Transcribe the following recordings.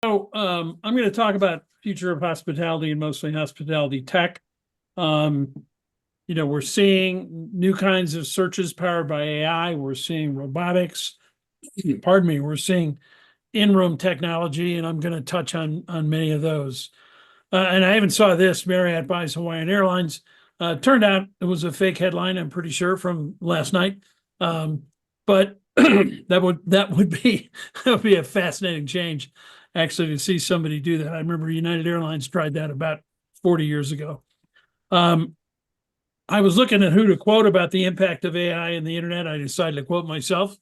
I'm going to talk about future of hospitality and mostly hospitality tech. Um, we're seeing new kinds of searches powered by AI. We're seeing robotics. Pardon me. We're seeing in-room technology, and I'm going to touch on many of those. And I even saw this: Marriott buys Hawaiian Airlines. Turned out it was a fake headline, I'm pretty sure, from last night. But that would be a fascinating change, actually, to see somebody do that. I remember United Airlines tried that about 40 years ago. Um, I was looking at who to quote about the impact of AI and the internet. I decided to quote myself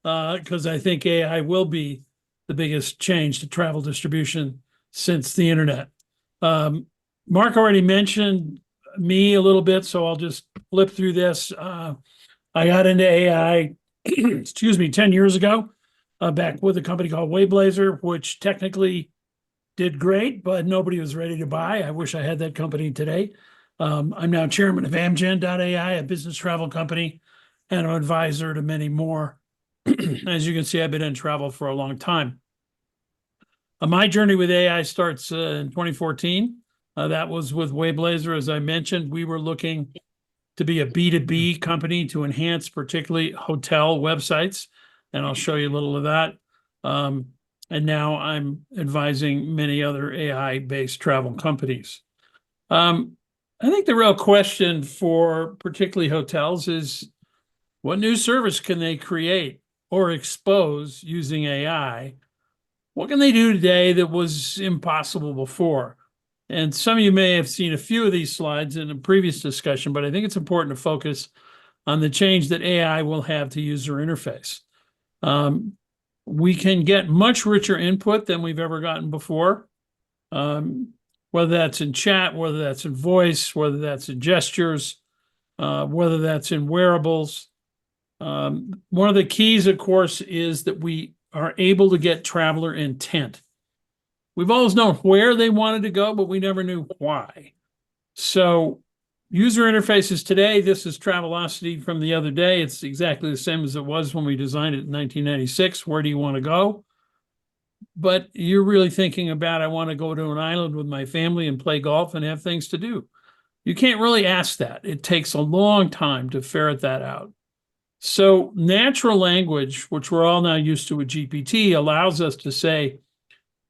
because I think AI will be the biggest change to travel distribution since the internet. Mark already mentioned me a little bit, so I'll just flip through this. I got into AI, excuse me, 10 years ago, back with a company called Wayblazer, which technically did great, but nobody was ready to buy. I wish I had that company today. I'm now chairman of Amgen.ai, a business travel company, and an advisor to many more. As you can see, I've been in travel for a long time. My journey with AI starts in 2014. That was with Wayblazer. As I mentioned, we were looking to be a B2B company to enhance particularly hotel websites. And I'll show you a little of that. And now I'm advising many other AI-based travel companies. I think the real question for particularly hotels is what new service can they create or expose using AI? What can they do today that was impossible before? And some of you may have seen a few of these slides in a previous discussion, but I think it's important to focus on the change that AI will have to user interface. We can get much richer input than we've ever gotten before, whether that's in chat, whether that's in voice, whether that's in gestures, whether that's in wearables. One of the keys, of course, is that we are able to get traveler intent. We've always known where they wanted to go, but we never knew why. So user interfaces today, this is Travelocity from the other day. It's exactly the same as it was when we designed it in 1996. Where do you want to go? But you're really thinking about, I want to go to an island with my family and play golf and have things to do. You can't really ask that. It takes a long time to ferret that out. So natural language, which we're all now used to with GPT, allows us to say,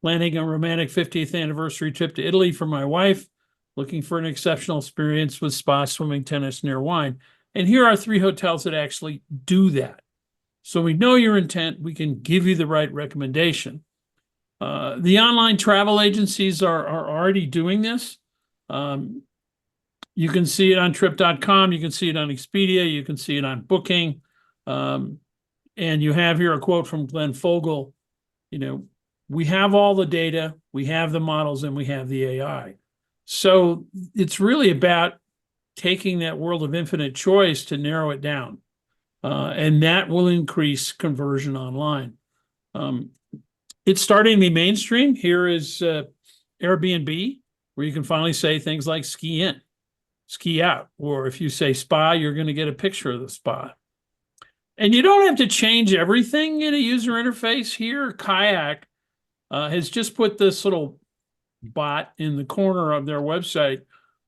planning a romantic 50th anniversary trip to Italy for my wife, looking for an exceptional experience with spa, swimming, tennis, near wine. And here are 3 hotels that actually do that. So we know your intent. We can give you the right recommendation. The online travel agencies are already doing this. You can see it on trip.com. You can see it on Expedia. You can see it on Booking. And you have here a quote from Glenn Fogel. We have all the data, we have the models, and we have the AI. So it's really about taking that world of infinite choice to narrow it down. And that will increase conversion online. It's starting to be mainstream. Here is Airbnb, where you can finally say things like ski in, ski out, or if you say spa, you're going to get a picture of the spa. And you don't have to change everything in a user interface here. Kayak has just put this little bot in the corner of their website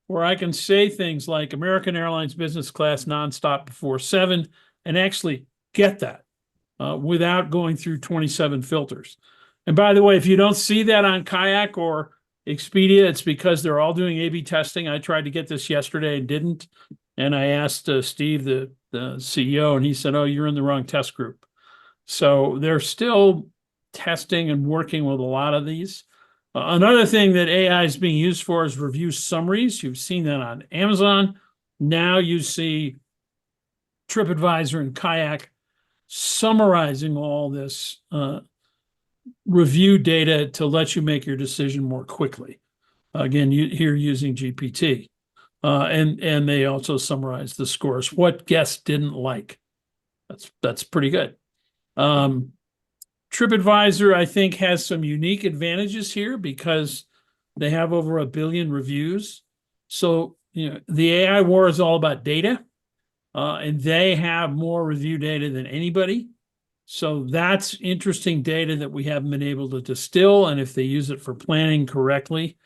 where I can say things like American Airlines business class nonstop before 7 and actually get that without going through 27 filters. And by the way, if you don't see that on Kayak or Expedia, it's because they're all doing A/B testing. I tried to get this yesterday and didn't. And I asked Steve, the CEO, and he said, oh, you're in the wrong test group. So they're still testing and working with a lot of these. Another thing that AI is being used for is review summaries. You've seen that on Amazon. Now you see TripAdvisor and Kayak summarizing all this review data to let you make your decision more quickly. Again, here using GPT. And they also summarize the scores. What guests didn't like. That's pretty good. TripAdvisor, I think, has some unique advantages here because they have over 1 billion reviews. So, the AI war is all about data, and they have more review data than anybody. So that's interesting data that we haven't been able to distill. And if they use it for planning correctly,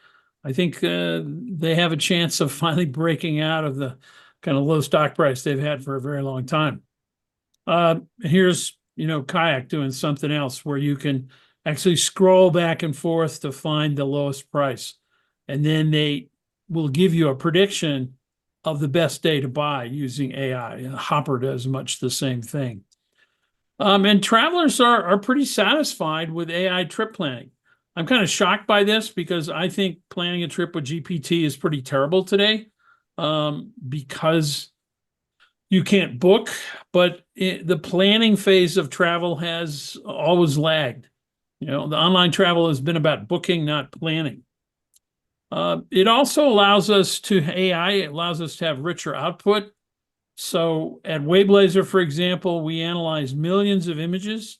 I think they have a chance of finally breaking out of the kind of low stock price they've had for a very long time. Here's, Kayak doing something else where you can actually scroll back and forth to find the lowest price. And then they will give you a prediction of the best day to buy using AI. And Hopper does much the same thing. And travelers are pretty satisfied with AI trip planning. I'm kind of shocked by this because I think planning a trip with GPT is pretty terrible today, because you can't book, but the planning phase of travel has always lagged. The online travel has been about booking, not planning. It also allows us to AI, it allows us to have richer output. So at Wayblazer, for example, we analyze millions of images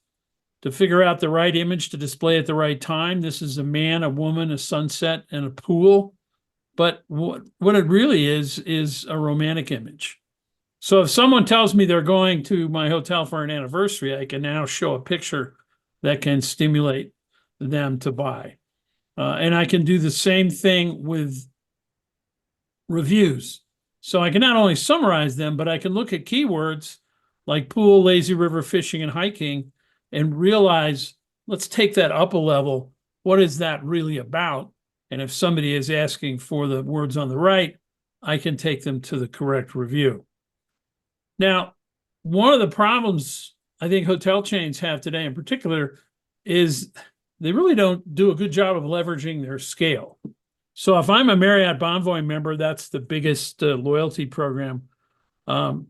to figure out the right image to display at the right time. This is a man, a woman, a sunset, and a pool. But what it really is a romantic image. So if someone tells me they're going to my hotel for an anniversary, I can now show a picture that can stimulate them to buy. And I can do the same thing with reviews. So I can not only summarize them, but I can look at keywords like pool, lazy river, fishing, and hiking and realize, let's take that up a level. What is that really about? And if somebody is asking for the words on the right, I can take them to the correct review. Now, one of the problems I think hotel chains have today in particular is they really don't do a good job of leveraging their scale. So if I'm a Marriott Bonvoy member, that's the biggest loyalty program. I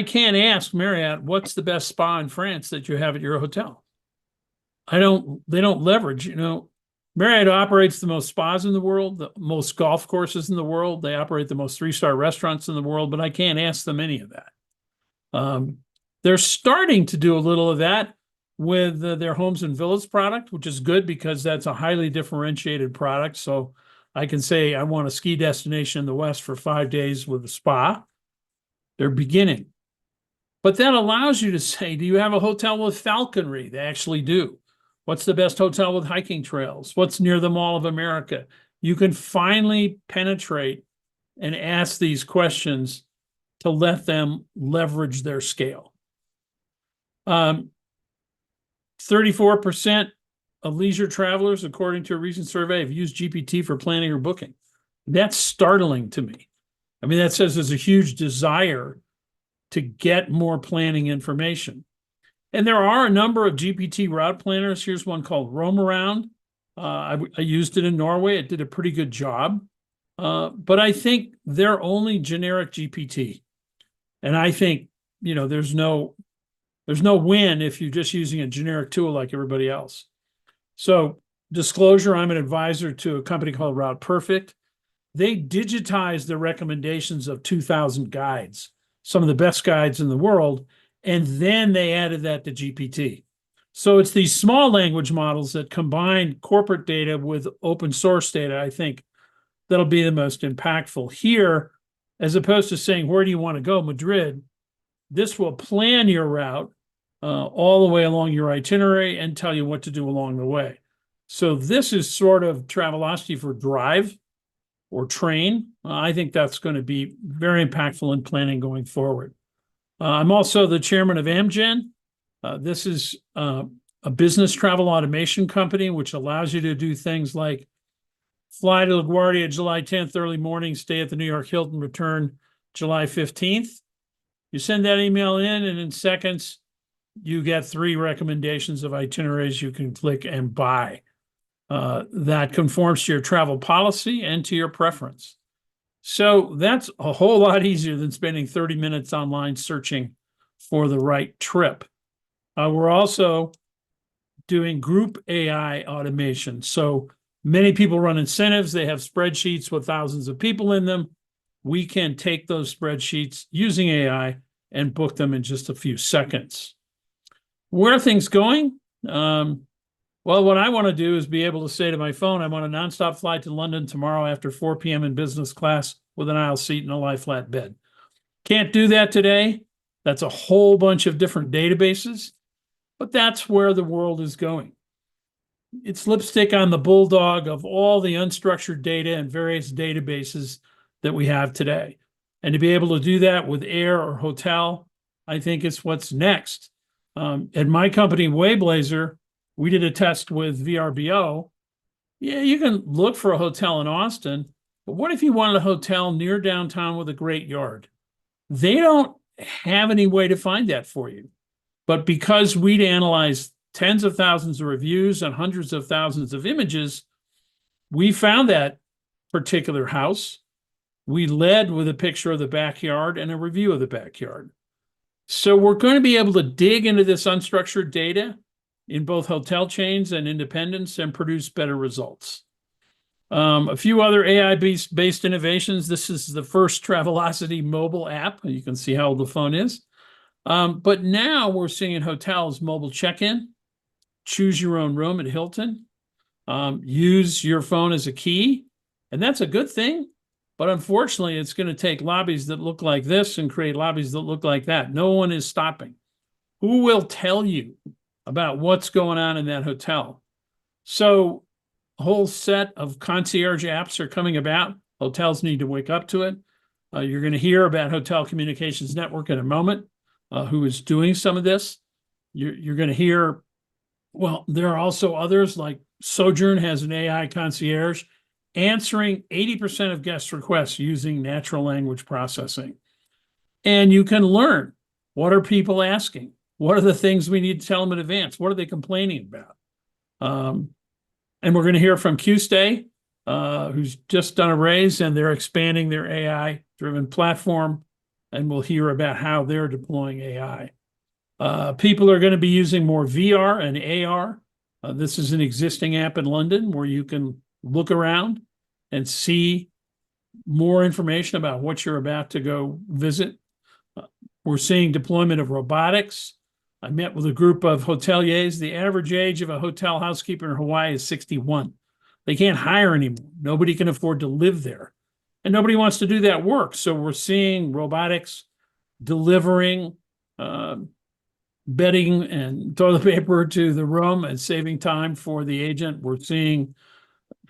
can't ask Marriott, what's the best spa in France that you have at your hotel? They don't leverage, Marriott operates the most spas in the world, the most golf courses in the world. They operate the most 3-star restaurants in the world, but I can't ask them any of that. They're starting to do a little of that with their homes and villas product, which is good because that's a highly differentiated product. So I can say I want a ski destination in the West for 5 days with a spa. They're beginning. But that allows you to say, do you have a hotel with falconry? They actually do. What's the best hotel with hiking trails? What's near the Mall of America? You can finally penetrate and ask these questions to let them leverage their scale. 34% of leisure travelers, according to a recent survey, have used GPT for planning or booking. That's startling to me. I mean, that says there's a huge desire to get more planning information. And there are a number of GPT route planners. Here's one called Roam Around. I used it in Norway. It did a pretty good job. But I think they're only generic GPT. And I think, there's no win if you're just using a generic tool like everybody else. So disclosure, I'm an advisor to a company called Route Perfect. They digitized the recommendations of 2,000 guides, some of the best guides in the world, and then they added that to GPT. So it's these small language models that combine corporate data with open source data, I think, that'll be the most impactful here, as opposed to saying, where do you want to go, Madrid? This will plan your route all the way along your itinerary and tell you what to do along the way. So this is sort of Travelocity for drive or train. I think that's going to be very impactful in planning going forward. I'm also the chairman of Amgen. This is a business travel automation company, which allows you to do things like fly to LaGuardia July 10th, early morning, stay at the New York Hilton, return July 15th. You send that email in, and in seconds, you get 3 recommendations of itineraries you can click and buy. That conforms to your travel policy and to your preference. So that's a whole lot easier than spending 30 minutes online searching for the right trip. We're also doing group AI automation. So many people run incentives. They have spreadsheets with thousands of people in them. We can take those spreadsheets using AI and book them in just a few seconds. Where are things going? Well, what I want to do is be able to say to my phone, I'm on a nonstop flight to London tomorrow after 4 p.m. in business class with an aisle seat and a lie flat bed. Can't do that today. That's a whole bunch of different databases. but that's where the world is going. It's lipstick on the bulldog of all the unstructured data and various databases that we have today. And to be able to do that with air or hotel, I think it's what's next. At my company, Wayblazer, we did a test with VRBO. Yeah, you can look for a hotel in Austin, but what if you wanted a hotel near downtown with a great yard? They don't have any way to find that for you. But because we'd analyzed tens of thousands of reviews and hundreds of thousands of images, we found that particular house. We led with a picture of the backyard and a review of the backyard. So we're going to be able to dig into this unstructured data in both hotel chains and independents and produce better results. A few other AI-based innovations. This is the first Travelocity mobile app. You can see how old the phone is. But now we're seeing in hotels mobile check-in, choose your own room at Hilton, use your phone as a key, and that's a good thing. But unfortunately, it's going to take lobbies that look like this and create lobbies that look like that. No one is stopping. Who will tell you about what's going on in that hotel? So a whole set of concierge apps are coming about. Hotels need to wake up to it. You're going to hear about Hotel Communications Network in a moment, who is doing some of this. You're going to hear, well, there are also others like Sojourn has an AI concierge answering 80% of guest requests using natural language processing. And you can learn, what are people asking? What are the things we need to tell them in advance? What are they complaining about? And we're going to hear from QStay, who's just done a raise, and they're expanding their AI-driven platform, and we'll hear about how they're deploying AI. People are going to be using more VR and AR. This is an existing app in London where you can look around and see more information about what you're about to go visit. We're seeing deployment of robotics. I met with a group of hoteliers. The average age of a hotel housekeeper in Hawaii is 61. They can't hire anymore. Nobody can afford to live there. And nobody wants to do that work. So we're seeing robotics delivering bedding and toilet paper to the room and saving time for the agent. We're seeing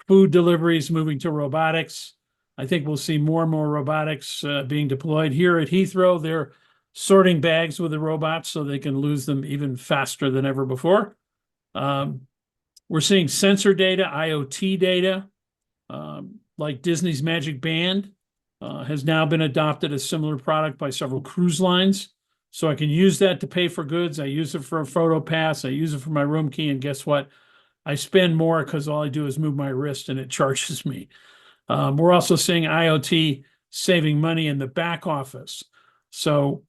food deliveries moving to robotics. I think we'll see more and more robotics being deployed. Here at Heathrow, they're sorting bags with the robots so they can lose them even faster than ever before. We're seeing sensor data, IoT data, like Disney's Magic Band has now been adopted as a similar product by several cruise lines. So I can use that to pay for goods. I use it for a photo pass. I use it for my room key. And guess what? I spend more because all I do is move my wrist and it charges me. We're also seeing IoT saving money in the back office. So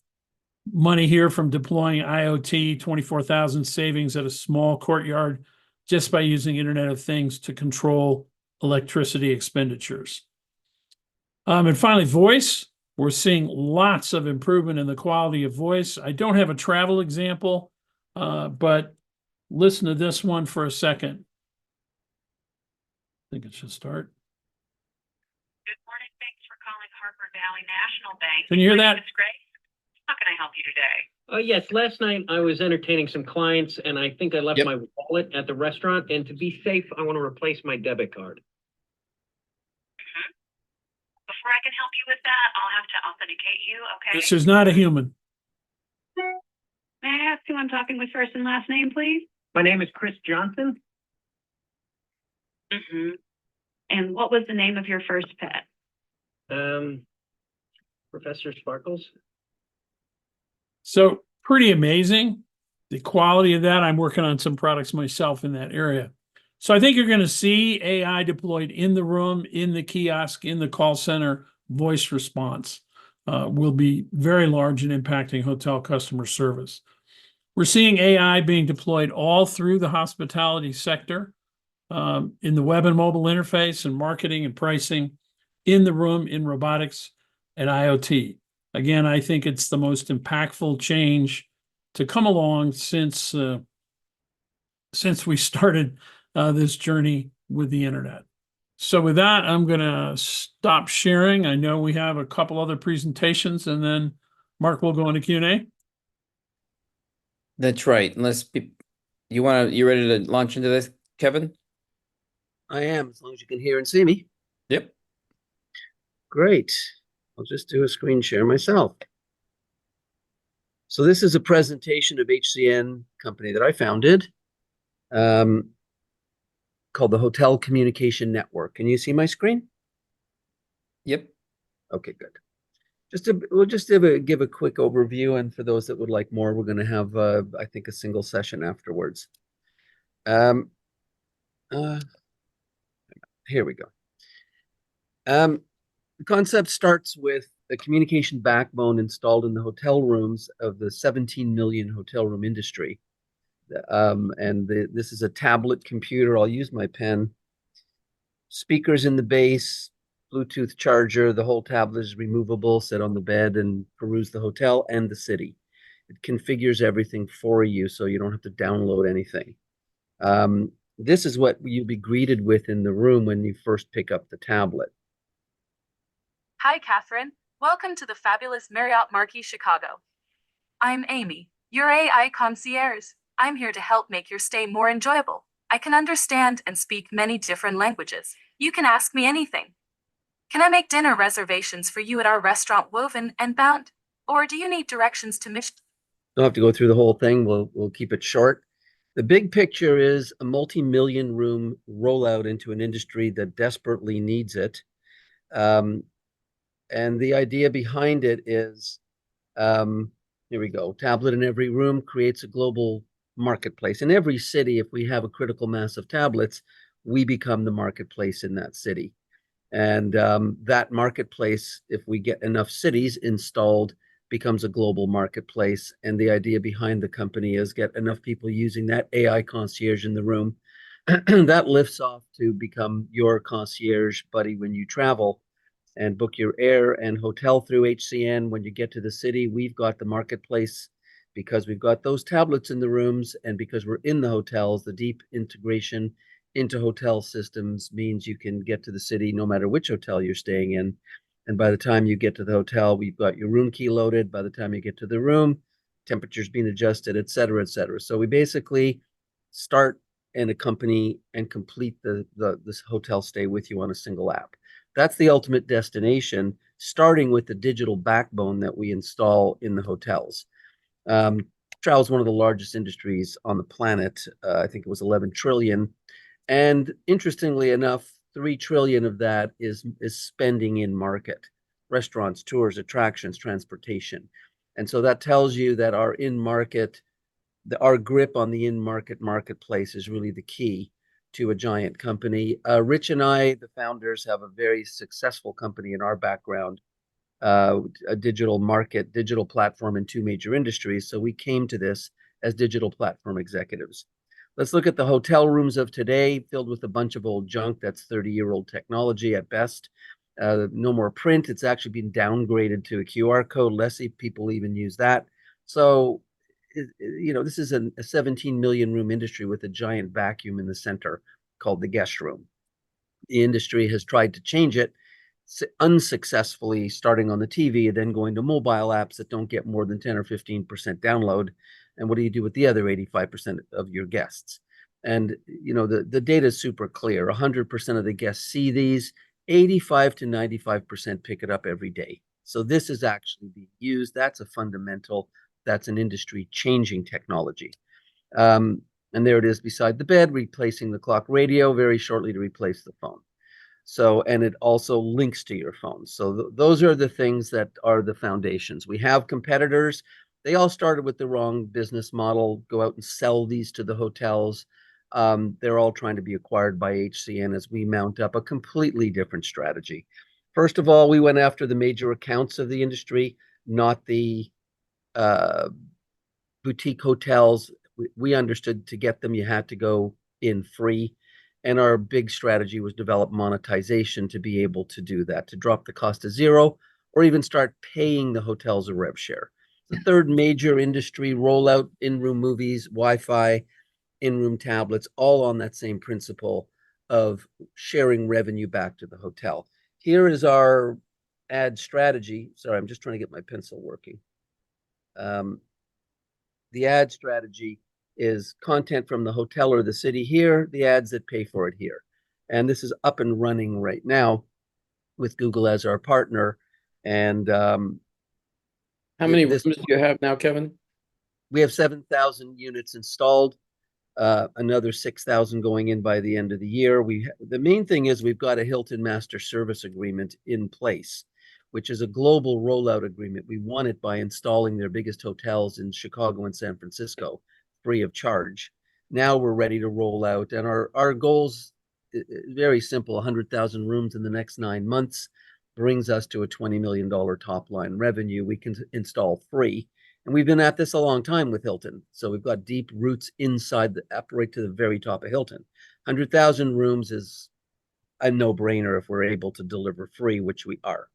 money here from deploying IoT, 24,000 savings at a small courtyard just by using Internet of Things to control electricity expenditures. And finally, voice. We're seeing lots of improvement in the quality of voice. I don't have a travel example, but listen to this one for a second. I think it should start. Good morning. Thanks for calling Harper Valley National Bank. Can you hear that? It's Grace. How can I help you today? Yes, last night I was entertaining some clients and I think I left my wallet at the restaurant, and to be safe, I want to replace my debit card. Before I can help you with that, I'll have to authenticate you, okay? This is not a human. May I ask who I'm talking with first and last name, please? My name is Chris Johnson. And what was the name of your first pet? Professor Sparkles. So pretty amazing. The quality of that. I'm working on some products myself in that area. So I think you're going to see AI deployed in the room, in the kiosk, in the call center. Voice response will be very large in impacting hotel customer service. We're seeing AI being deployed all through the hospitality sector, in the web and mobile interface and marketing and pricing, in the room, in robotics and IoT. Again, I think it's the most impactful change to come along since we started this journey with the internet. So with that, I'm going to stop sharing. I know we have a couple other presentations, and then Mark will go into Q&A. That's right. You ready to launch into this, Kevin? I am, as long as you can hear and see me. Yep. Great. I'll just do a screen share myself. So this is a presentation of HCN company that I founded, called the Hotel Communication Network. Can you see my screen? Yep. Okay, good. We'll just give a quick overview, and for those that would like more, we're going to have, I think, a single session afterwards. Here we go. The concept starts with a communication backbone installed in the hotel rooms of the 17 million hotel room industry. This is a tablet computer. I'll use my pen. Speakers in the base, Bluetooth charger. The whole tablet is removable, sit on the bed and peruse the hotel and the city. It configures everything for you, so you don't have to download anything. This is what you'll be greeted with in the room when you first pick up the tablet. Hi, Catherine. Welcome to the fabulous Marriott Marquis Chicago. I'm Amy, your AI concierge. I'm here to help make your stay more enjoyable. I can understand and speak many different languages. You can ask me anything. Can I make dinner reservations for you at our restaurant Woven and Bound? Or do you need directions to Mission? Don't have to go through the whole thing. We'll keep it short. The big picture is a multi-million room rollout into an industry that desperately needs it. And the idea behind it is, here we go. Tablet in every room creates a global marketplace. In every city, if we have a critical mass of tablets, we become the marketplace in that city. And that marketplace, if we get enough cities installed, becomes a global marketplace. And the idea behind the company is get enough people using that AI concierge in the room. That lifts off to become your concierge buddy when you travel and book your air and hotel through HCN. When you get to the city, we've got the marketplace because we've got those tablets in the rooms, and because we're in the hotels, the deep integration into hotel systems means you can get to the city no matter which hotel you're staying in. And by the time you get to the hotel, we've got your room key loaded. By the time you get to the room, temperature's being adjusted, et cetera, et cetera. So we basically start and accompany and complete this hotel stay with you on a single app. That's the ultimate destination, starting with the digital backbone that we install in the hotels. Travel is one of the largest industries on the planet. I think it was 11 trillion. And interestingly enough, 3 trillion of that is spending in market, restaurants, tours, attractions, transportation. And so that tells you that our in-market, our grip on the in-market marketplace is really the key to a giant company. Rich and I, the founders, have a very successful company in our background, a digital platform in 2 major industries. So we came to this as digital platform executives. Let's look at the hotel rooms of today, filled with a bunch of old junk. That's 30-year-old technology at best. No more print. It's actually been downgraded to a QR code. Less people even use that. So this is a 17 million room industry with a giant vacuum in the center called the guest room. The industry has tried to change it unsuccessfully, starting on the TV and then going to mobile apps that don't get more than 10 or 15% download. And what do you do with the other 85% of your guests? And the data is super clear. 100% of the guests see these. 85 to 95% pick it up every day. So this is actually being used. That's a fundamental. That's an industry-changing technology. And there it is beside the bed, replacing the clock radio very shortly to replace the phone. So, and it also links to your phone. So those are the things that are the foundations. We have competitors. They all started with the wrong business model, go out and sell these to the hotels. They're all trying to be acquired by HCN as we mount up a completely different strategy. First of all, we went after the major accounts of the industry, not the boutique hotels. We understood to get them, you had to go in free. And our big strategy was develop monetization to be able to do that, to drop the cost to zero, or even start paying the hotels a rev share. The third major industry rollout, in-room movies, Wi-Fi, in-room tablets, all on that same principle of sharing revenue back to the hotel. Here is our ad strategy. Sorry, I'm just trying to get my pencil working. the ad strategy is content from the hotel or the city here, the ads that pay for it here. And this is up and running right now with Google as our partner. And How many this rooms do you have now, Kevin? we have 7,000 units installed, another 6,000 going in by the end of the year. The main thing is we've got a Hilton Master Service Agreement in place, which is a global rollout agreement. We won it by installing their biggest hotels in Chicago and San Francisco free of charge. Now we're ready to roll out, and our goals very simple: 100,000 rooms in the next 9 months brings us to a $20 million top line revenue we can install free. And we've been at this a long time with Hilton. So we've got deep roots inside up right to the very top of Hilton. 100,000 rooms is a no-brainer if we're able to deliver free, which we are.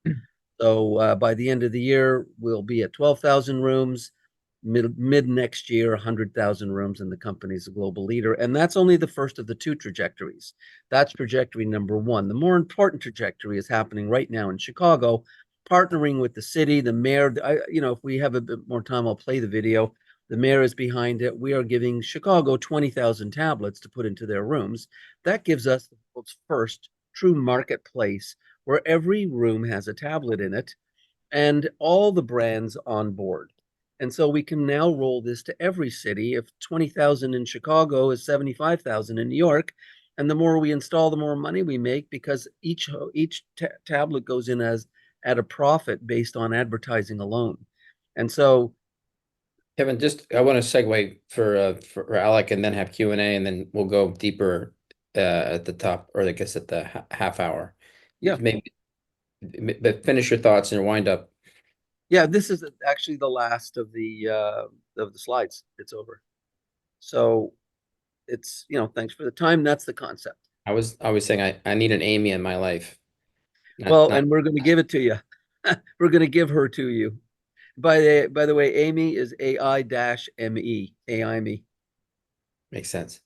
So by the end of the year, we'll be at 12,000 rooms. Mid next year, 100,000 rooms, and the company's a global leader. And that's only the first of the two trajectories. That's trajectory number one. The more important trajectory is happening right now in Chicago, partnering with the city, the mayor. If we have a bit more time, I'll play the video. The mayor is behind it. We are giving Chicago 20,000 tablets to put into their rooms. That gives us the world's first true marketplace where every room has a tablet in it and all the brands on board. And so we can now roll this to every city. If 20,000 in Chicago is 75,000 in New York, and the more we install, the more money we make, because each tablet goes in as at a profit based on advertising alone. And so, Kevin, I want to segue for Alec, and then have Q&A, and then we'll go deeper at the top, or I guess at the half hour. Yeah. Maybe, but finish your thoughts and wind up. yeah, this is actually the last of the slides. It's over. So it's, thanks for the time. That's the concept. I was saying I need an Amy in my life. And we're going to give it to you. We're going to give her to you. By the way, Amy is AI-ME, AI-me. Makes sense.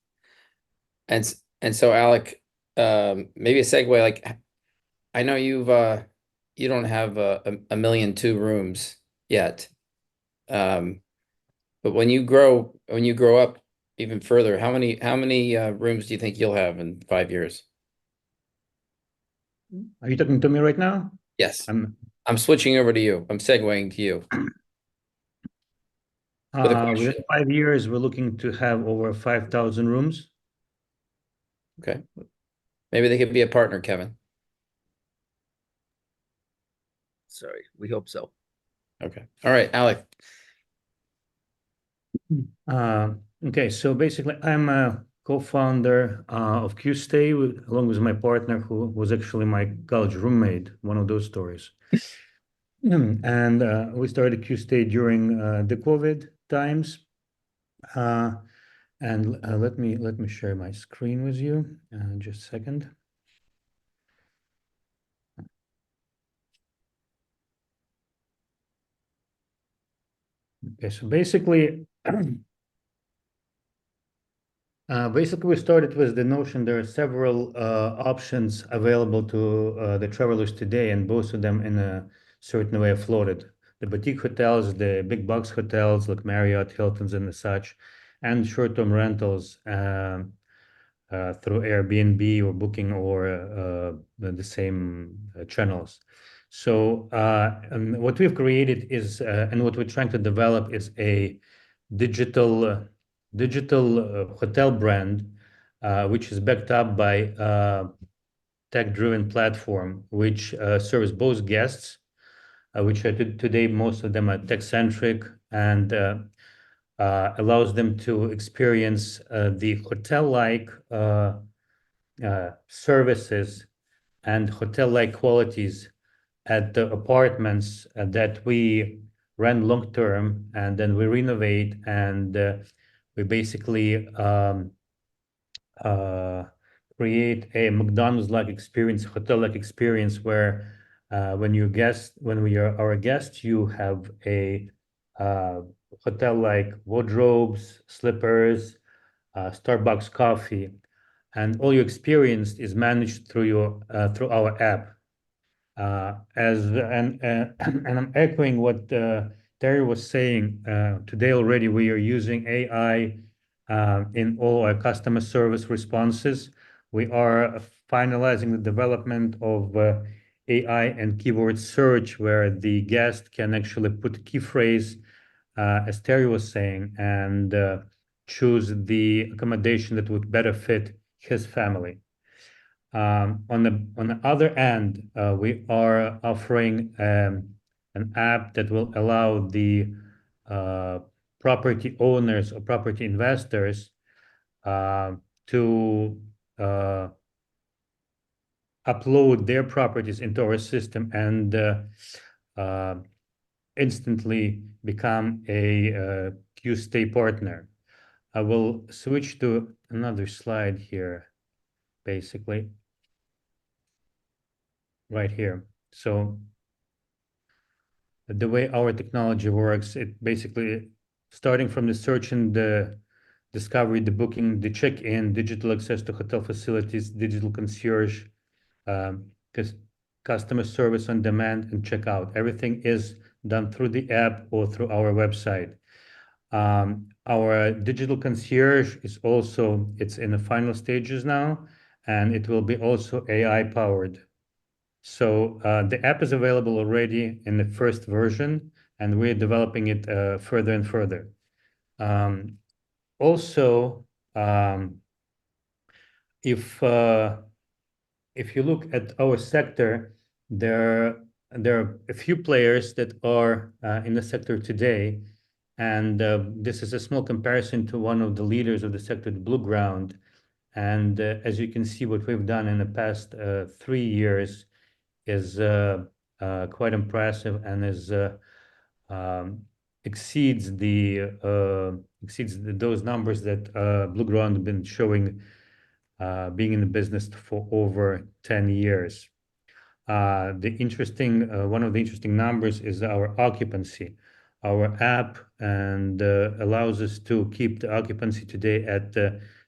And so Alec, maybe a segue, like, I know you don't have a million two rooms yet. But when you grow up even further, how many rooms do you think you'll have in 5 years? Are you talking to me right now? Yes. I'm I'm switching over to you. I'm segueing to you. With a question. within 5 years, we're looking to have over 5,000 rooms. Okay. Maybe they could be a partner, Kevin. Sorry, we hope so. Okay. All right, Alec. Okay, so basically, I'm a co-founder of QStay along with my partner, who was actually my college roommate, one of those stories. And we started QStay during the COVID times. And let me share my screen with you. Just a second. Okay, so basically, we started with the notion there are several options available to the travelers today, and both of them in a certain way are floated. The boutique hotels, the big box hotels like Marriott, Hilton's, and such, and short-term rentals through Airbnb or Booking or the same channels. So what we've created is, and what we're trying to develop is a digital hotel brand, which is backed up by a tech-driven platform, which serves both guests, which are today most of them are tech-centric, and allows them to experience the hotel-like services and hotel-like qualities at the apartments that we rent long-term, and then we renovate, and we basically create a McDonald's-like experience, hotel-like experience, where when we are our guests, you have a hotel-like wardrobes, slippers, Starbucks coffee, and all your experience is managed through our app. And I'm echoing what Terry was saying, today already we are using AI in all our customer service responses. We are finalizing the development of AI and keyword search, where the guest can actually put a key phrase, as Terry was saying, and choose the accommodation that would better fit his family. On the other end, we are offering an app that will allow the property owners or property investors to upload their properties into our system and instantly become a Q-Stay partner. I will switch to another slide here, basically, right here. So the way our technology works, it basically starting from the search and the discovery, the booking, the check-in, digital access to hotel facilities, digital concierge, because customer service on demand and checkout. Everything is done through the app or through our website. Our digital concierge is also, it's in the final stages now, and it will be also AI powered. So the app is available already in the first version, and we're developing it further and further. Also, if you look at our sector, there are a few players that are in the sector today, and this is a small comparison to one of the leaders of the sector, the Blue Ground. And as you can see, what we've done in the past 3 years is quite impressive and is exceeds those numbers that Blue Ground have been showing, being in the business for over 10 years. One of the interesting numbers is our occupancy. Our app and allows us to keep the occupancy today at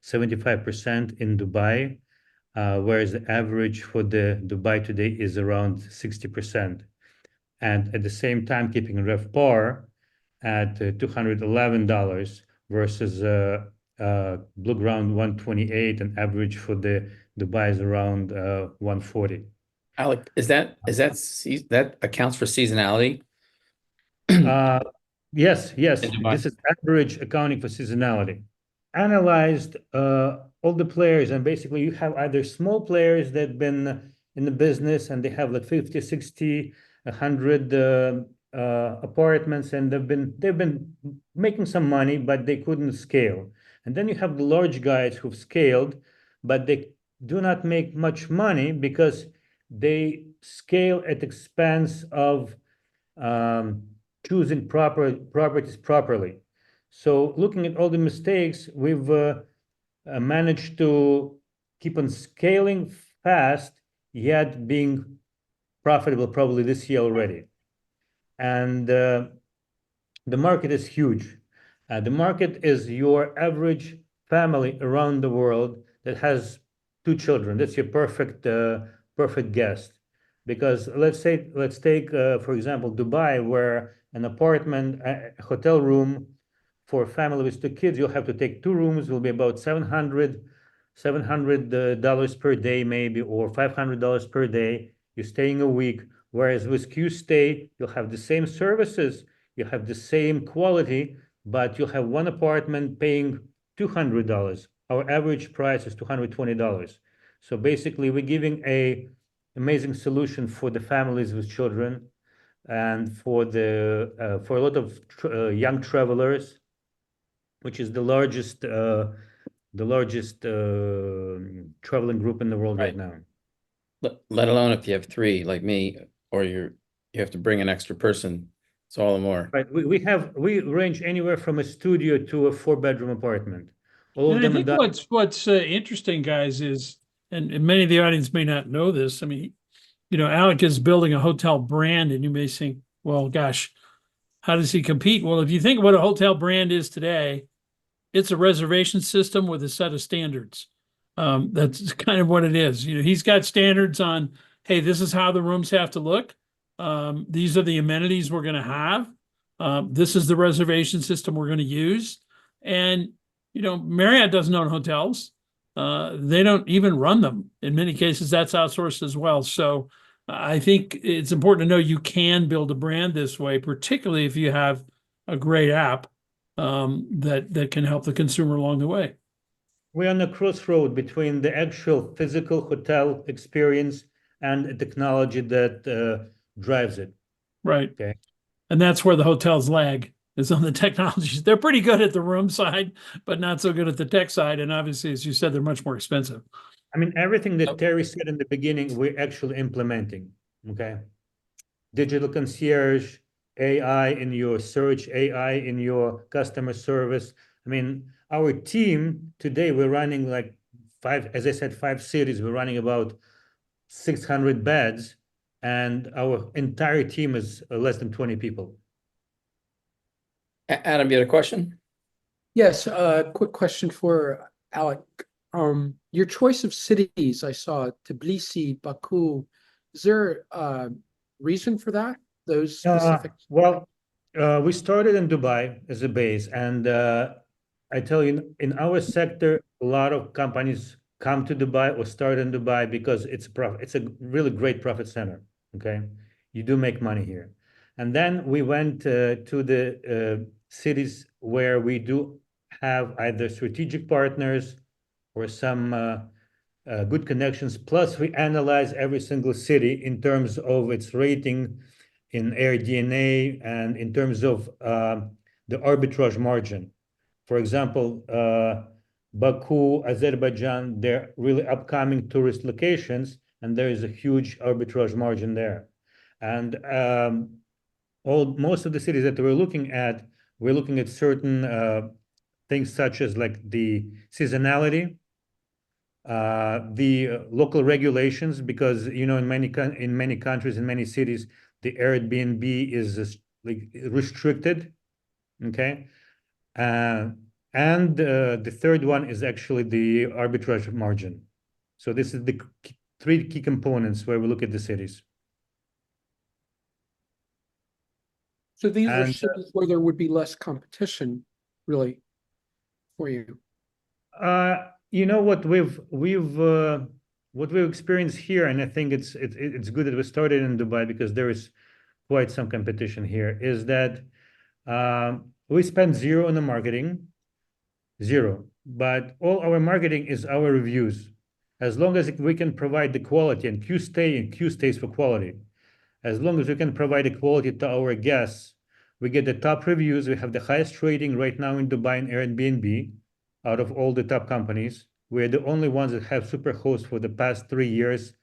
75% in Dubai, whereas the average for the Dubai today is around 60%. And at the same time, keeping RevPAR at $211 versus Blue Ground 128, and average for the Dubai is around 140. Alec, that accounts for seasonality? Yes, In Dubai? this is average accounting for seasonality. Analyzed all the players, and basically you have either small players that have been in the business and they have like 50, 60, 100 apartments, and they've been making some money, but they couldn't scale. And then you have the large guys who've scaled, but they do not make much money because they scale at expense of choosing properties properly. So looking at all the mistakes, we've managed to keep on scaling fast, yet being profitable probably this year already. And the market is huge. The market is your average family around the world that has 2 children. That's your perfect guest. Because let's take for example Dubai, where an apartment, a hotel room for a family with 2 kids, you'll have to take 2 rooms, will be about $700 per day maybe, or $500 per day. You're staying a week. Whereas with Q-Stay, you'll have the same services, you have the same quality, but you'll have one apartment paying $200. Our average price is $220. So basically, we're giving a amazing solution for the families with children, and for a lot of young travelers, which is the largest traveling group in the world right now. Let alone if you have 3 like me, or you have to bring an extra person. It's all the more. Right. We range anywhere from a studio to a 4-bedroom apartment. All of And I them are think done. what's interesting, guys, is, and many of the audience may not know this. I mean, Alec is building a hotel brand, and you may think, well, gosh, how does he compete? Well, if you think what a hotel brand is today, it's a reservation system with a set of standards. That's kind of what it is. He's got standards on, hey, this is how the rooms have to look. These are the amenities we're going to have. This is the reservation system we're going to use. And, Marriott doesn't own hotels. They don't even run them. In many cases, that's outsourced as well. So I think it's important to know you can build a brand this way, particularly if you have a great app that can help the consumer along the way. We're on a crossroad between the actual physical hotel experience and a technology that drives it. Right. Okay. And that's where the hotels lag, is on the technologies. They're pretty good at the room side, but not so good at the tech side. And obviously, as you said, they're much more expensive. I mean, everything that Terry said in the beginning, we're actually implementing. Okay. Digital concierge, AI in your search, AI in your customer service. I mean, our team today, we're running like as I said, 5 cities. We're running about 600 beds, and our entire team is less than 20 people. Adam, you had a question? Yes, quick question for Alec. Your choice of cities, I saw Tbilisi, Baku. Is there a reason for that? Those specific? Well, we started in Dubai as a base, and I tell you, in our sector, a lot of companies come to Dubai or start in Dubai because it's a really great profit center. Okay, you do make money here, and then we went to the cities where we do have either strategic partners or some good connections. Plus, we analyze every single city in terms of its rating in air DNA and in terms of the arbitrage margin. For example, Baku, Azerbaijan, they're really upcoming tourist locations, and there is a huge arbitrage margin there. And most of the cities that we're looking at certain things such as like the seasonality, the local regulations, because in many countries, in many cities, the Airbnb is like restricted. Okay, and the third one is actually the arbitrage margin. So this is the 3 key components where we look at the cities. So these are And, cities where there would be less competition, really, for you. What we've experienced here, and I think it's good that we started in Dubai because there is quite some competition here, is that we spend zero on the marketing, zero, but all our marketing is our reviews. As long as we can provide the quality, and Q stays for quality. As long as we can provide the quality to our guests, we get the top reviews. We have the highest rating right now in Dubai and Airbnb out of all the top companies. We're the only ones that have Superhost for the past 3 years,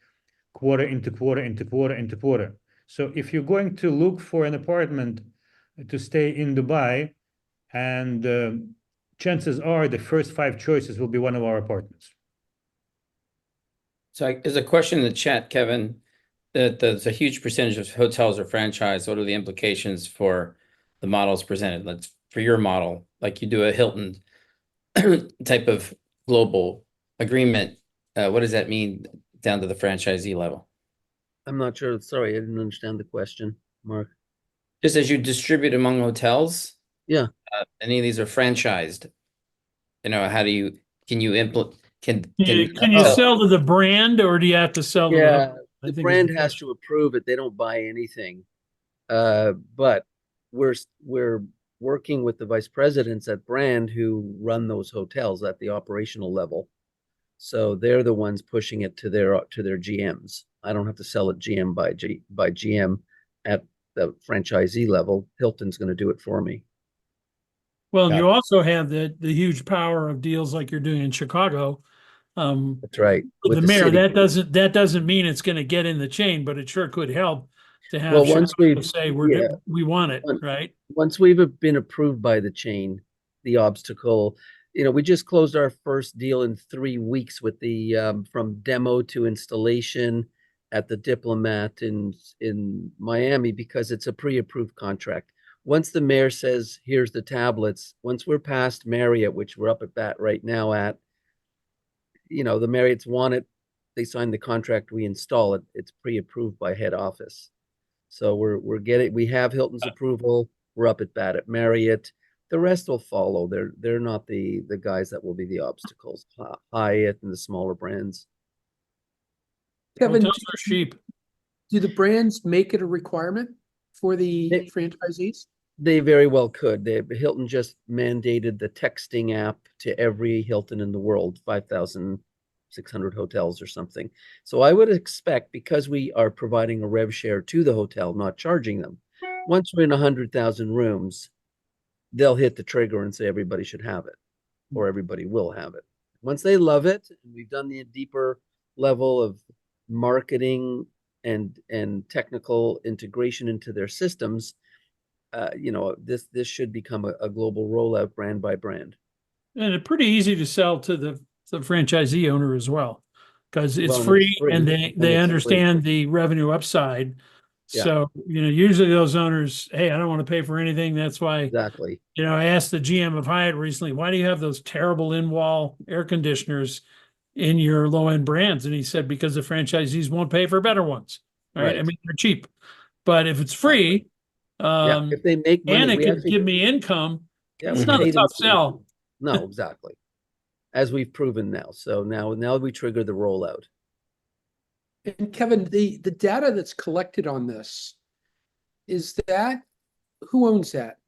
quarter into quarter into quarter into quarter. So if you're going to look for an apartment to stay in Dubai, and chances are the first 5 choices will be one of our apartments. So there's a question in the chat, Kevin, that there's a huge percentage of hotels are franchised. What are the implications for the models presented? Let's for your model, like you do a Hilton type of global agreement. What does that mean down to the franchisee level? I'm not sure. Sorry, I didn't understand the question, Mark. Just as you distribute among hotels, Yeah. any of these are franchised. How do you can you implement? Can Can you you sell? sell to the brand, or do you have to sell to Yeah, the the brand has to approve it. They don't buy anything. But we're working with the vice presidents at brand who run those hotels at the operational level. So they're the ones pushing it to their GMs. I don't have to sell it GM by GM at the franchisee level. Hilton's going to do it for me. Well, you also have the huge power of deals like you're doing in Chicago. That's right. With the mayor, city. that doesn't mean it's going to get in the chain, but it sure could help to have Well, once Chicago we've say we want it, right? Once we've been approved by the chain, the obstacle, we just closed our first deal in 3 weeks with the from demo to installation at the Diplomat in Miami, because it's a pre-approved contract. Once the mayor says, here's the tablets, once we're past Marriott, which we're up at that right now at, the Marriotts want it, they sign the contract, we install it, it's pre-approved by head office. So we have Hilton's approval. We're up at bat at Marriott. The rest will follow. They're not the guys that will be the obstacles. Hyatt and the smaller brands. Kevin, Hotels are cheap. do the brands make it a requirement for the They- franchisees? They very well could. Hilton just mandated the texting app to every Hilton in the world, 5,600 hotels or something. So I would expect, because we are providing a rev share to the hotel, not charging them, once we're in 100,000 rooms, they'll hit the trigger and say everybody should have it, or everybody will have it. Once they love it, and we've done the deeper level of marketing and technical integration into their systems, this should become a global rollout brand by brand. And it's pretty easy to sell to the franchisee owner as well, because it's Well, and free it's free, and and they it's understand the revenue upside. Yeah. So, usually those owners, hey, I don't want to pay for anything. That's why, Exactly. I asked the GM of Hyatt recently, why do you have those terrible in-wall air conditioners in your low-end brands? And he said, because the franchisees won't pay for better ones. Right. I Right. mean, they're cheap, but if it's free, Yeah, if they make money, and it we can actually, give me income, yeah, it's we not a pay them tough to- sell. No, exactly. As we've proven now. So now we trigger the rollout. And Kevin, the data that's collected on this, who owns that?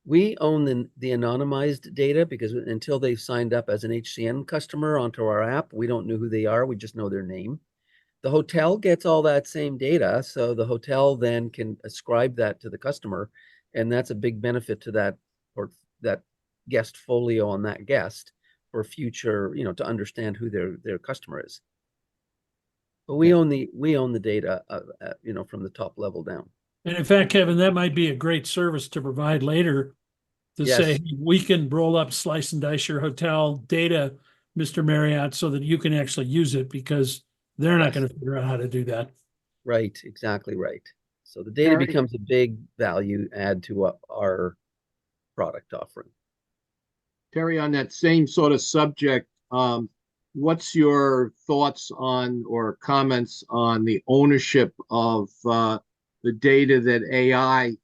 We own the anonymized data because until they've signed up as an HCN customer onto our app, we don't know who they are. We just know their name. The hotel gets all that same data, so the hotel then can ascribe that to the customer, and that's a big benefit to that, or that guest folio on that guest for future, to understand who their customer is. But we own the data, from the top level down. And in fact, Kevin, that might be a great service to provide later to Yes. say, we can roll up, slice and dice your hotel data, Mr. Marriott, so that you can actually use it, because they're not Yes. going to figure out how to do that. Right, exactly right. So the data Harry? becomes a big value add to our product offering. Terry, on that same sort of subject, what's your thoughts on or comments on the ownership of the data that AI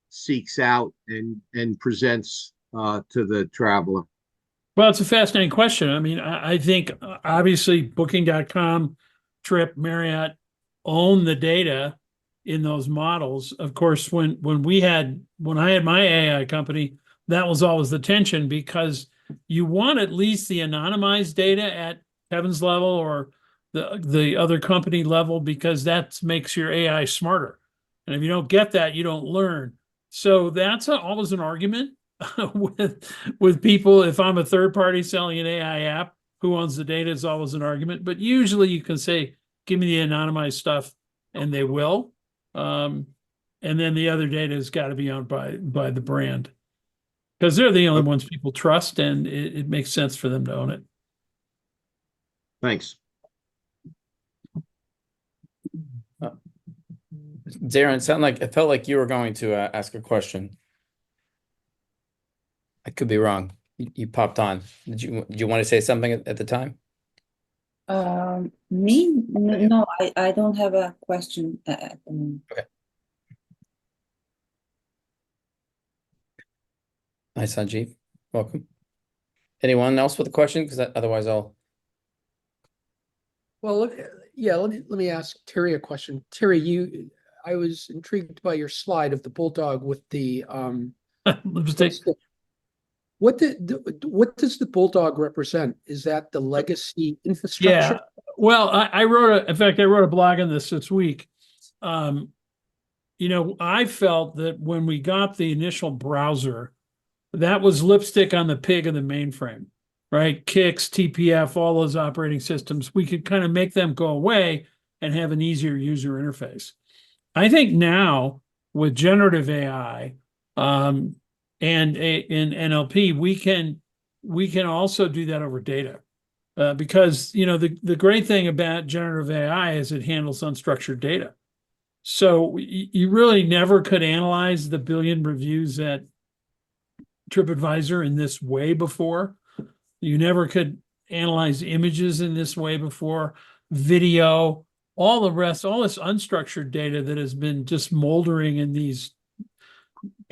seeks out and presents to the traveler? Well, it's a fascinating question. I mean, I think obviously Booking.com, Trip, Marriott own the data in those models. Of course, when I had my AI company, that was always the tension, because you want at least the anonymized data at Kevin's level or the other company level, because that makes your AI smarter. And if you don't get that, you don't learn. So that's always an argument with people. If I'm a third party selling an AI app, who owns the data is always an argument. But usually you can say, give me the anonymized stuff, and they will. And then the other data has got to be owned by the brand, because they're the only ones people trust, and it makes sense for them to own it. Thanks. Darren, it felt like you were going to ask a question. I could be wrong. You popped on. Did you want to say something at the time? Me? Yeah. No, I don't have a question at the moment. Hi, Sanjeev. Welcome. Anyone else with a question? Because otherwise I'll. Well, let me ask Terry a question. Terry, I was intrigued by your slide of the bulldog with the Lipstick. what does the bulldog represent? Is that the legacy infrastructure? Yeah. Well, I wrote a blog on this week. I felt that when we got the initial browser, that was lipstick on the pig of the mainframe, right? Kix, TPF, all those operating systems, we could kind of make them go away and have an easier user interface. I think now with generative AI and in NLP, we can also do that over data. Because the great thing about generative AI is it handles unstructured data. So you really never could analyze the billion reviews at TripAdvisor in this way before. You never could analyze images in this way before, video, all the rest, all this unstructured data that has been just moldering in these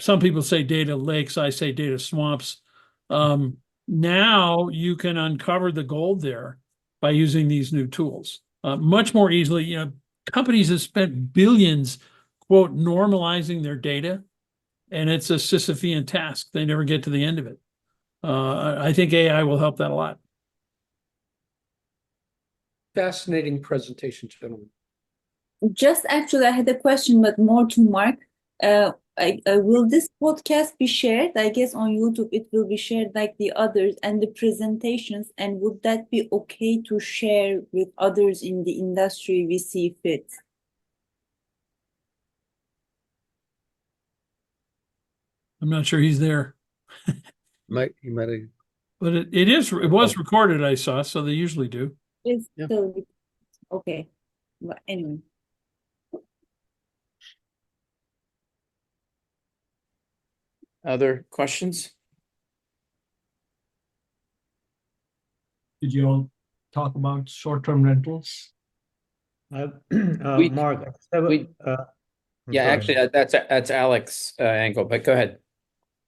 some people say data lakes, I say data swamps. Now you can uncover the gold there by using these new tools much more easily. You know, companies have spent billions, quote, normalizing their data, and it's a Sisyphean task. They never get to the end of it. I think AI will help that a lot. Fascinating presentation, gentlemen. Just actually, I had a question, but more to Mark. Will this podcast be shared? I guess on YouTube it will be shared like the others and the presentations. And would that be okay to share with others in the industry we see fit? I'm not sure he's there, You might have. but it was recorded, I saw, so they usually do. It's Yeah. still okay. But anyway. Other questions? Did you all talk about short-term rentals? We- Mark, I just have we- I'm Yeah, sorry. actually, that's Alex angle, but go ahead.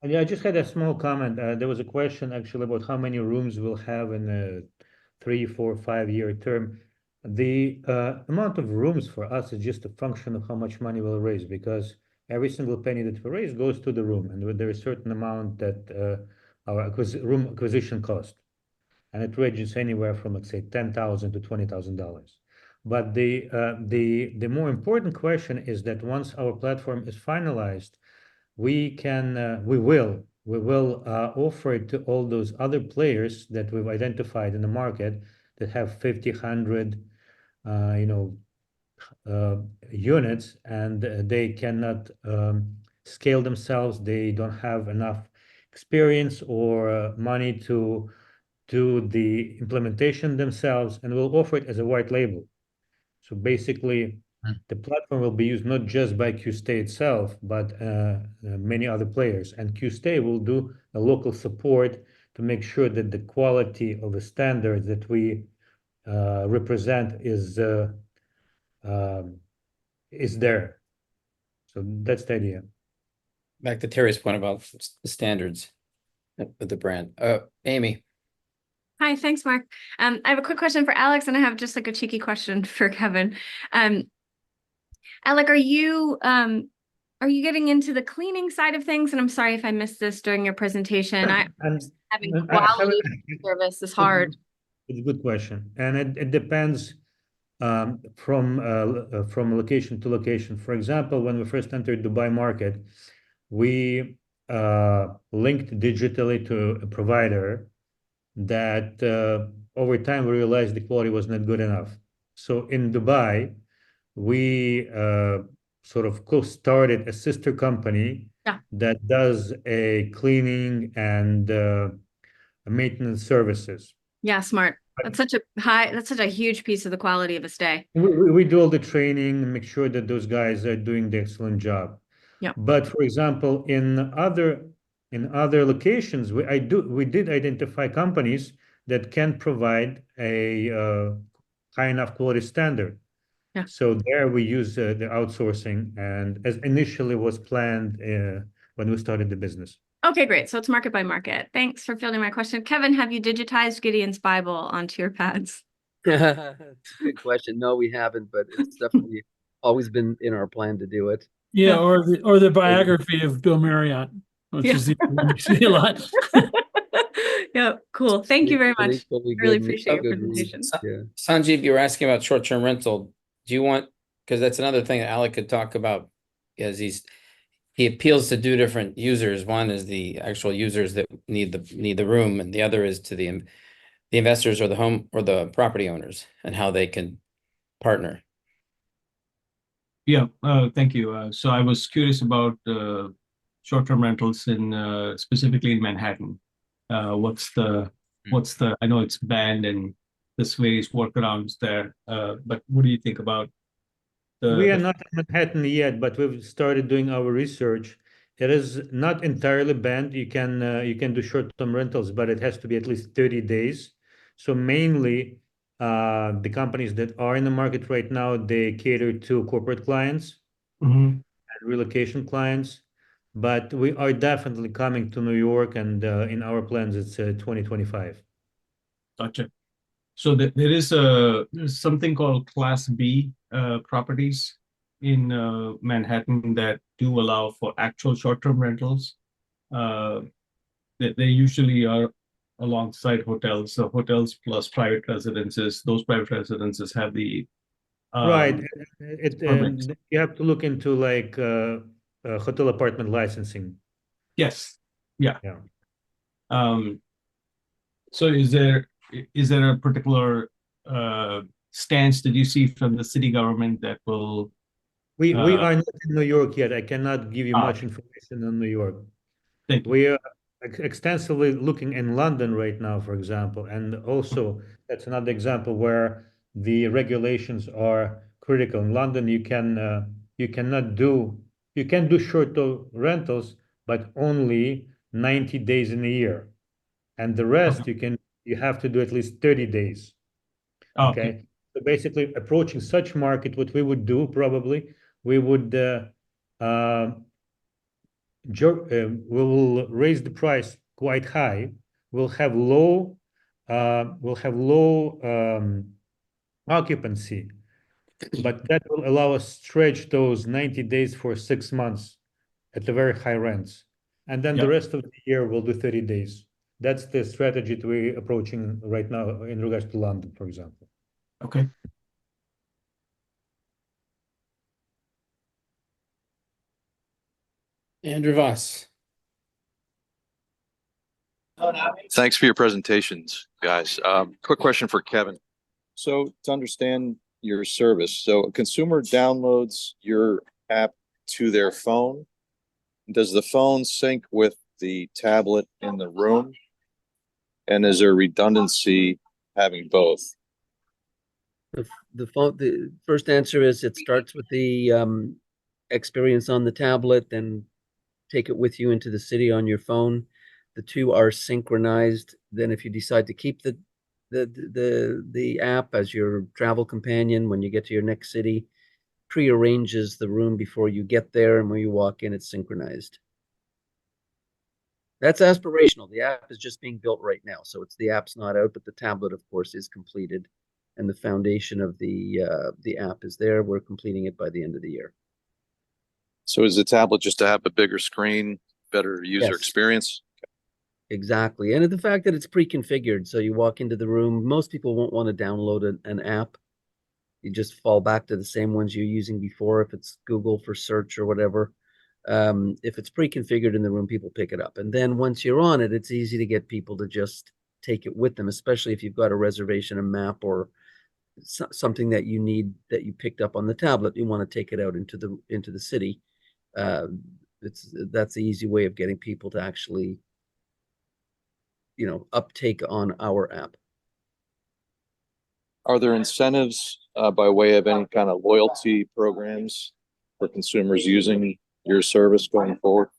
Yeah, I just had a small comment. There was a question actually about how many rooms we'll have in a 3, 4, 5 year term. The amount of rooms for us is just a function of how much money we'll raise, because every single penny that we raise goes to the room, and there is a certain amount that our room acquisition cost, and it ranges anywhere from, let's say, $10,000 to $20,000. But the more important question is that once our platform is finalized, we will offer it to all those other players that we've identified in the market that have 50, 100, units, and they cannot scale themselves. They don't have enough experience or money to do the implementation themselves, and we'll offer it as a white label. So basically, the platform will be used not just by QStay itself, but many other players. And QStay will do a local support to make sure that the quality of the standards that we represent is there. So that's the idea. Back to Terry's point about the standards of the brand. Amy. Hi, thanks, Mark. I have a quick question for Alex, and I have just like a cheeky question for Kevin. Alec, are you getting into the cleaning side of things? And I'm sorry if I missed this during your presentation. Having quality service is hard. It's a good question, and it depends from location to location. For example, when we first entered Dubai market, we linked digitally to a provider that over time we realized the quality was not good enough. So in Dubai, we sort of co-started a sister company that does a cleaning and maintenance services. Yeah, smart. That's such a huge piece of the quality of a stay. We do all the training and make sure that those guys are doing the excellent job. Yeah. But for example, in other locations, we did identify companies that can provide a high enough quality standard. Yeah. So there we use the outsourcing, and as initially was planned when we started the business. Okay, great. So it's market by market. Thanks for fielding my question. Kevin, have you digitized Gideon's Bible onto your pads? That's a good question. No, we haven't, but it's definitely always been in our plan to do it. Yeah, or the biography of Bill Marriott, which is the one you see a lot. Yeah, cool. Thank you very much. Equally Really good- appreciate your good read. presentation. Yeah. Sanjeev, you were asking about short-term rental. Do you want, because that's another thing that Alec could talk about, because he appeals to two different users. One is the actual users that need the room, and the other is to the investors or the home or the property owners, and how they can partner. Yeah, thank you. So I was curious about short-term rentals specifically in Manhattan. What's the I know it's banned and there's various workarounds there, but what do you think about We are not in Manhattan yet, but we've started doing our research. It is not entirely banned. You can do short-term rentals, but it has to be at least 30 days. So mainly, the companies that are in the market right now, they cater to corporate clients and relocation clients. but we are definitely coming to New York, and in our plans, it's 2025. Gotcha. So there's something called Class B properties in Manhattan that do allow for actual short-term rentals. They usually are alongside hotels. So hotels plus private residences. Those private residences have the Right. permits. You have to look into like hotel apartment licensing. Yes. Yeah. Yeah. So is there a particular stance that you see from the city government that will We uh, are not in New York yet. I cannot give you much okay. information on New York. Thank you. We are extensively looking in London right now, for example, and also that's another example where the regulations are critical. In London, you cannot do you can do short-term rentals, but only 90 days in a year, and the rest Okay. you have to do at least 30 days. Okay. Okay, so basically, approaching such market, what we would do probably we would uh, we will raise the price quite high. We'll have low occupancy, but that will allow us stretch those 90 days for 6 months at the very high rents. And then the Yeah. rest of the year we'll do 30 days. That's the strategy that we're approaching right now in regards to London, for example. Okay. Andrew Voss. Thanks for your presentations, guys. Quick question for Kevin. So to understand your service, so a consumer downloads your app to their phone. Does the phone sync with the tablet in the room? And is there redundancy having both? The first answer is it starts with the experience on the tablet, then take it with you into the city on your phone. The two are synchronized. Then if you decide to keep the app as your travel companion when you get to your next city, prearranges the room before you get there, and when you walk in, it's synchronized. That's aspirational. The app is just being built right now, so the app's not out, but the tablet, of course, is completed, and the foundation of the app is there. We're completing it by the end of the year. So is the tablet just to have a bigger screen, better user Yes. experience? Exactly. And the fact that it's pre-configured, so you walk into the room, most people won't want to download an app. You just fall back to the same ones you're using before, if it's Google for search or whatever. If it's pre-configured in the room, people pick it up. And then once you're on it, it's easy to get people to just take it with them, especially if you've got a reservation, a map, or something that you need that you picked up on the tablet. You want to take it out into the city. That's the easy way of getting people to actually uptake on our app. Are there incentives by way of any kind of loyalty programs for consumers using your service going forward?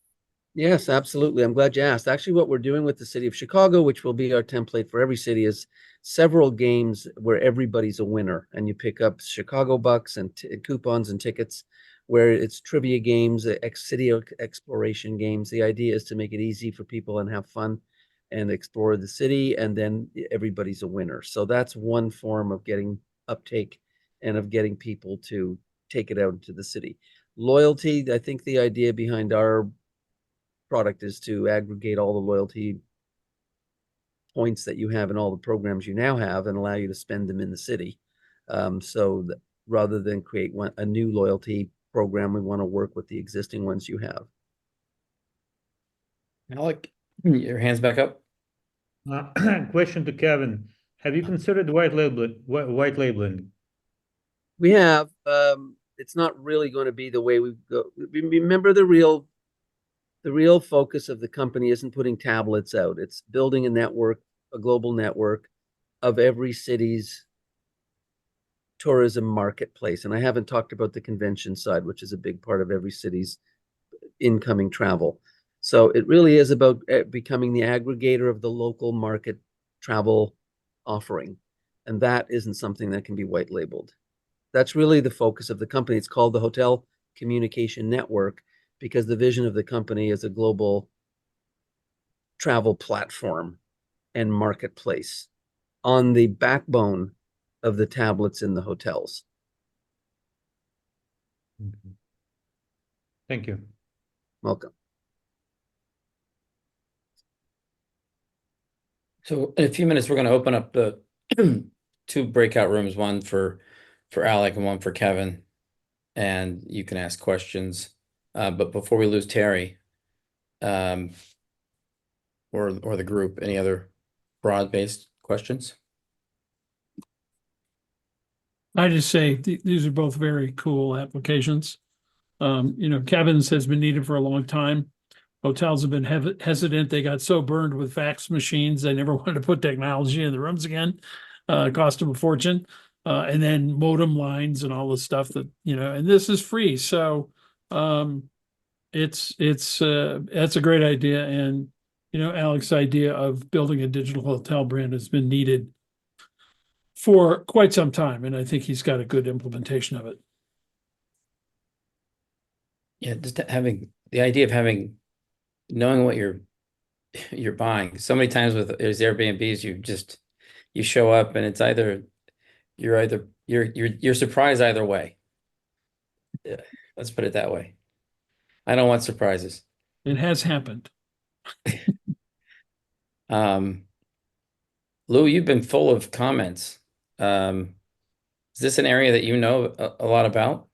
Yes, absolutely. I'm glad you asked. Actually, what we're doing with the city of Chicago, which will be our template for every city, is several games where everybody's a winner, and you pick up Chicago bucks and coupons and tickets, where it's trivia games, city exploration games. The idea is to make it easy for people and have fun and explore the city, and then everybody's a winner. So that's one form of getting uptake and of getting people to take it out into the city. Loyalty, I think the idea behind our product is to aggregate all the loyalty points that you have in all the programs you now have and allow you to spend them in the city. So rather than create a new loyalty program, we want to work with the existing ones you have. Alec, your hand's back up. Question to Kevin: have you considered white labeling? We have. It's not really going to be the way we go. Remember, the real focus of the company isn't putting tablets out. It's building a network, a global network of every city's tourism marketplace. And I haven't talked about the convention side, which is a big part of every city's incoming travel. So it really is about becoming the aggregator of the local market travel offering. And that isn't something that can be white labeled. That's really the focus of the company. It's called the Hotel Communication Network, because the vision of the company is a global travel platform and marketplace on the backbone of the tablets in the hotels. Thank you. Welcome. So in a few minutes, we're going to open up the two breakout rooms, one for Alec and one for Kevin, and you can ask questions. But before we lose Terry, or the group, any other broad-based questions? I just say these are both very cool applications. Kevin's has been needed for a long time. Hotels have been hesitant. They got so burned with fax machines, they never wanted to put technology in the rooms again. It cost them a fortune. And then modem lines and all the stuff that, and this is free. So that's a great idea. And, Alec's idea of building a digital hotel brand has been needed for quite some time. And I think he's got a good implementation of it. Yeah, just having the idea of knowing what you're buying. So many times with there's Airbnbs, you show up and it's you're surprised either way. Yeah, let's put it that way. I don't want surprises. It has happened. Lou, you've been full of comments. Is this an area that you know a lot about?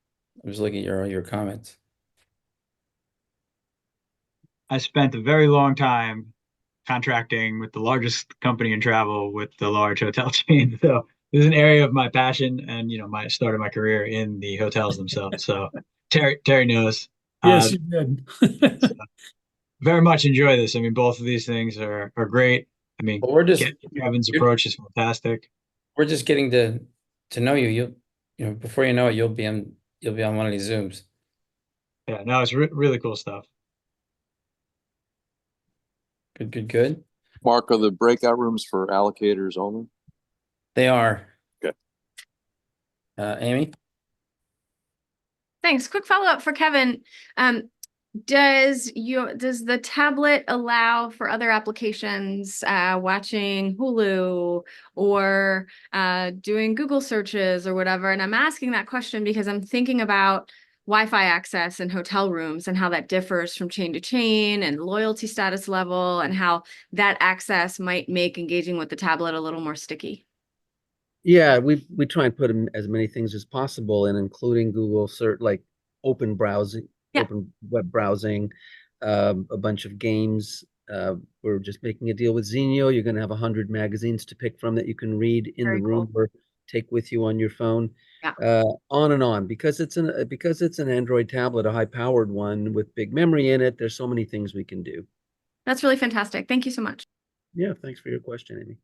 I'm just looking at your comments. I spent a very long time contracting with the largest company in travel with the large hotel chain. So this is an area of my passion and, my start of my career in the hotels themselves. So Terry knows. Yes, you did. So very much enjoy this. I mean, both of these things are great. I mean, Kevin's approach is fantastic. We're just getting to know you. Before you know it, you'll be on one of these Zooms. Yeah, no, it's really cool stuff. Good. Mark, are the breakout rooms for allocators only? They are. Okay. Amy? Thanks. Quick follow-up for Kevin. Does the tablet allow for other applications, watching Hulu or doing Google searches or whatever? And I'm asking that question because I'm thinking about Wi-Fi access in hotel rooms and how that differs from chain to chain and loyalty status level and how that access might make engaging with the tablet a little more sticky. Yeah, we try and put in as many things as possible, and including Google search, like open browsing, open web browsing, a bunch of games. We're just making a deal with Zenio. You're going to have 100 magazines to pick from that you can read in the room or take with you on your phone. On and on, because it's an Android tablet, a high-powered one with big memory in it. There's so many things we can do. That's really fantastic. Thank you so much. Yeah, thanks for your question, Amy.